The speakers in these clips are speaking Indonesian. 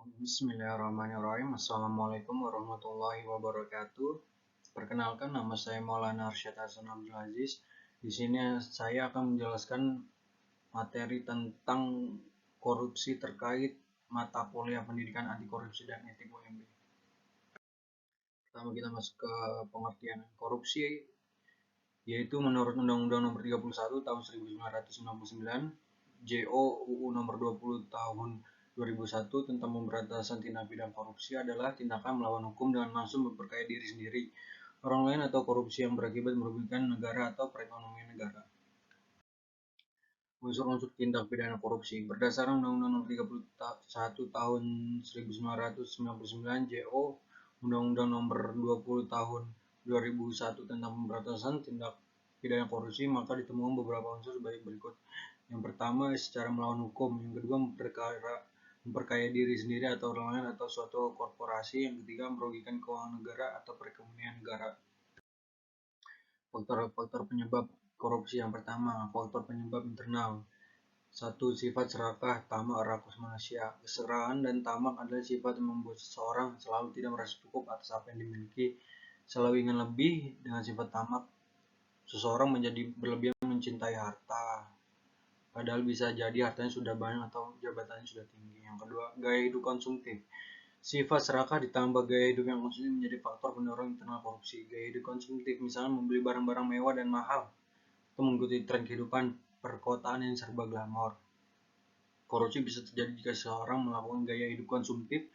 Bismillahirrahmanirrahim. Assalamualaikum warahmatullahi wabarakatuh. Perkenalkan, nama saya Maulana Arsyad Hasan Abdul Aziz. Di sini saya akan menjelaskan materi tentang korupsi terkait mata kuliah pendidikan anti korupsi dan etik UMB. Pertama kita masuk ke pengertian korupsi, yaitu menurut Undang-Undang Nomor 31 Tahun 1999, JO UU Nomor 20 Tahun 2001 tentang pemberantasan tindak pidana korupsi adalah tindakan melawan hukum dengan langsung memperkaya diri sendiri, orang lain atau korupsi yang berakibat merugikan negara atau perekonomian negara. Unsur-unsur tindak pidana korupsi berdasarkan Undang-Undang Nomor 31 Tahun 1999 JO Undang-Undang Nomor 20 Tahun 2001 tentang pemberantasan tindak pidana korupsi, maka ditemukan beberapa unsur sebagai berikut. Yang pertama, secara melawan hukum. Yang kedua, memperkaya diri sendiri atau orang lain atau suatu korporasi. Yang ketiga, merugikan keuangan negara atau perekonomian negara. Faktor-faktor penyebab korupsi. Yang pertama, faktor penyebab internal. 1. Sifat serakah, tamak, rakus manusia. Keserahan dan tamak adalah sifat yang membuat seseorang selalu tidak merasa cukup atas apa yang dimiliki, selalu ingin lebih. Dengan sifat tamak, seseorang menjadi berlebihan mencintai harta, padahal bisa jadi hartanya sudah banyak atau jabatannya sudah tinggi. Yang kedua, gaya hidup konsumtif. Sifat serakah ditambah gaya hidup yang konsumtif menjadi faktor pendorong internal korupsi. Gaya hidup konsumtif misalnya membeli barang-barang mewah dan mahal, atau mengikuti tren kehidupan perkotaan yang serba glamor. Korupsi bisa terjadi jika seseorang melakukan gaya hidup konsumtif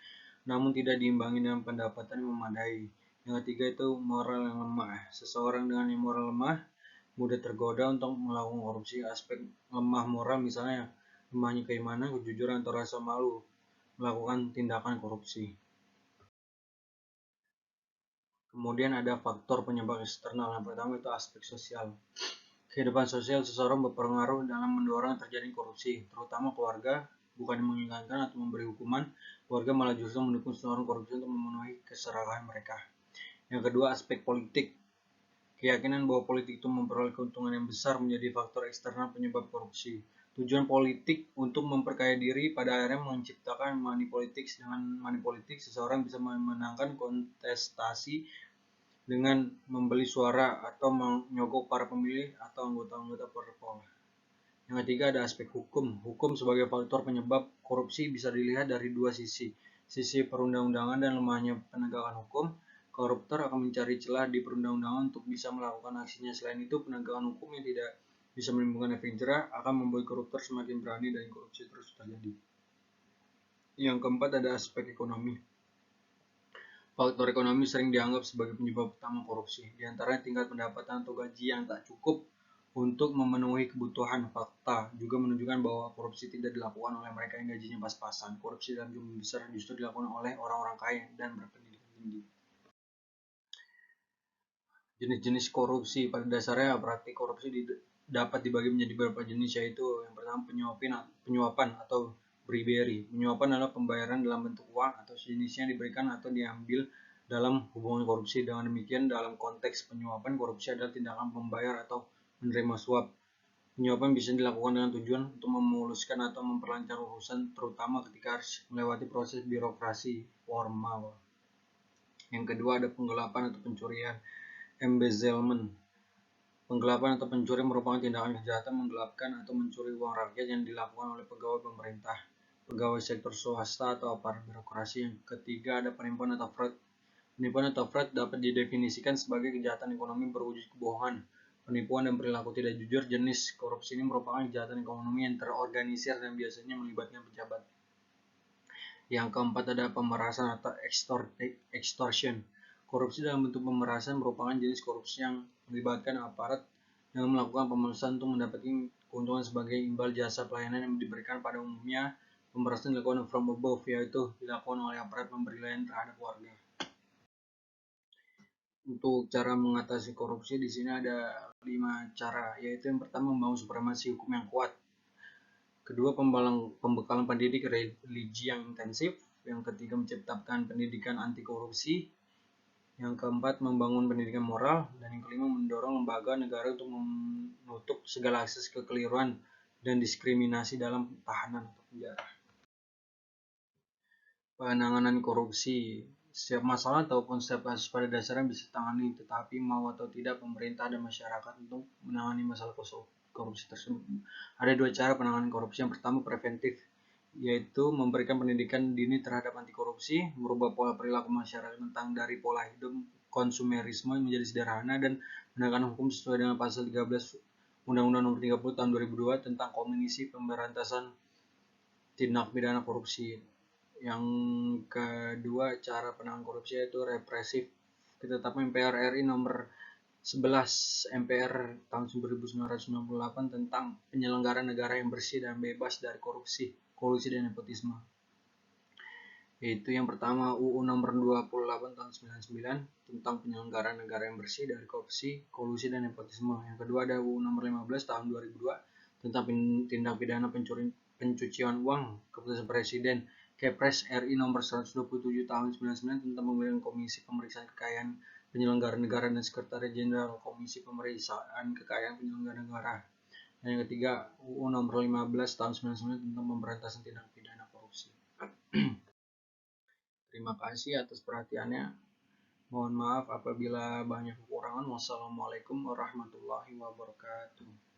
namun tidak diimbangi dengan pendapatan yang memadai. Yang ketiga itu moral yang lemah. Seseorang dengan moral lemah mudah tergoda untuk melakukan korupsi. Aspek lemah moral misalnya lemahnya keimanan, kejujuran atau rasa malu melakukan tindakan korupsi. Kemudian ada faktor penyebab eksternal. Yang pertama itu aspek sosial. Kehidupan sosial seseorang berpengaruh dalam mendorong terjadi korupsi, terutama keluarga. Bukan mengingatkan atau memberi hukuman, keluarga malah justru mendukung seseorang korupsi untuk memenuhi keserakahan mereka. Yang kedua, aspek politik. Keyakinan bahwa politik itu memperoleh keuntungan yang besar menjadi faktor eksternal penyebab korupsi. Tujuan politik untuk memperkaya diri pada akhirnya menciptakan money politics. Dengan money politics, seseorang bisa memenangkan kontestasi dengan membeli suara atau menyogok para pemilih atau anggota-anggota parpol. Yang ketiga ada aspek hukum. Hukum sebagai faktor penyebab korupsi bisa dilihat dari dua sisi. Sisi perundang-undangan dan lemahnya penegakan hukum. Koruptor akan mencari celah di perundang-undangan untuk bisa melakukan aksinya. Selain itu, penegakan hukum yang tidak bisa menimbulkan efek jerah akan membuat koruptor semakin berani dan korupsi terus terjadi. Yang keempat ada aspek ekonomi. Faktor ekonomi sering dianggap sebagai penyebab utama korupsi. Di antaranya tingkat pendapatan atau gaji yang tak cukup untuk memenuhi kebutuhan. Fakta juga menunjukkan bahwa korupsi tidak dilakukan oleh mereka yang gajinya pas-pasan. Korupsi dalam jumlah besar justru dilakukan oleh orang-orang kaya dan berpendidikan tinggi. Jenis-jenis korupsi pada dasarnya berarti korupsi dapat dibagi menjadi beberapa jenis, yaitu yang pertama penyuapan atau bribery. Penyuapan adalah pembayaran dalam bentuk uang atau sejenisnya diberikan atau diambil dalam hubungan korupsi. Dengan demikian, dalam konteks penyuapan, korupsi adalah tindakan membayar atau menerima suap. Penyuapan bisa dilakukan dengan tujuan untuk memuluskan atau memperlancar urusan, terutama ketika harus melewati proses birokrasi formal. Yang kedua ada penggelapan atau pencurian, embezzlement. Penggelapan atau pencurian merupakan tindakan kejahatan menggelapkan atau mencuri uang rakyat yang dilakukan oleh pegawai pemerintah, pegawai sektor swasta atau aparat birokrasi. Yang ketiga ada penipuan atau fraud. Penipuan atau fraud dapat didefinisikan sebagai kejahatan ekonomi berwujud kebohongan, penipuan dan perilaku tidak jujur. Jenis korupsi ini merupakan kejahatan ekonomi yang terorganisir dan biasanya melibatkan pejabat. Yang keempat ada pemerasan atau extortion. Korupsi dalam bentuk pemerasan merupakan jenis korupsi yang melibatkan aparat dengan melakukan pemerasan untuk mendapatkan keuntungan sebagai imbal jasa pelayanan yang diberikan. Pada umumnya, pemerasan dilakukan from above, yaitu dilakukan oleh aparat memberi layanan terhadap warga. Untuk cara mengatasi korupsi di sini ada 5 cara, yaitu yang pertama membangun supremasi hukum yang kuat. Kedua, pembekalan pendidik religi yang intensif. Yang ketiga, menciptakan pendidikan anti korupsi. Yang keempat, membangun pendidikan moral. Dan yang kelima, mendorong lembaga negara untuk menutup segala akses kekeliruan dan diskriminasi dalam tahanan atau penjara. Penanganan korupsi. Setiap masalah ataupun setiap kasus pada dasarnya bisa ditangani, tetapi mau atau tidak pemerintah dan masyarakat untuk menangani masalah korupsi tersebut. Ada dua cara penanganan korupsi. Yang pertama preventif, yaitu memberikan pendidikan dini terhadap anti korupsi, merubah pola perilaku masyarakat tentang dari pola hidup konsumerisme menjadi sederhana, dan menegakkan hukum sesuai dengan pasal 13 Undang-Undang Nomor 30 Tahun 2002 tentang Komisi Pemberantasan Tindak Pidana Korupsi. Yang kedua cara penanganan korupsi yaitu represif. Ketetapan MPR RI nomor 11 MPR tahun 1998 tentang penyelenggaraan negara yang bersih dan bebas dari korupsi, kolusi dan nepotisme. Yaitu yang pertama UU nomor 28 tahun 99 tentang penyelenggaraan negara yang bersih dari korupsi, kolusi dan nepotisme. Yang kedua ada UU nomor 15 tahun 2002 tentang tindak pidana pencucian uang, keputusan Presiden Kepres RI nomor 127 tahun 99 tentang pemilihan Komisi Pemeriksaan Kekayaan Penyelenggara Negara dan Sekretariat Jenderal Komisi Pemeriksaan Kekayaan Penyelenggara Negara. Dan yang ketiga UU nomor 15 tahun 99 tentang pemberantasan tindak pidana korupsi. Terima kasih atas perhatiannya. Mohon maaf apabila banyak kekurangan. Wassalamualaikum warahmatullahi wabarakatuh.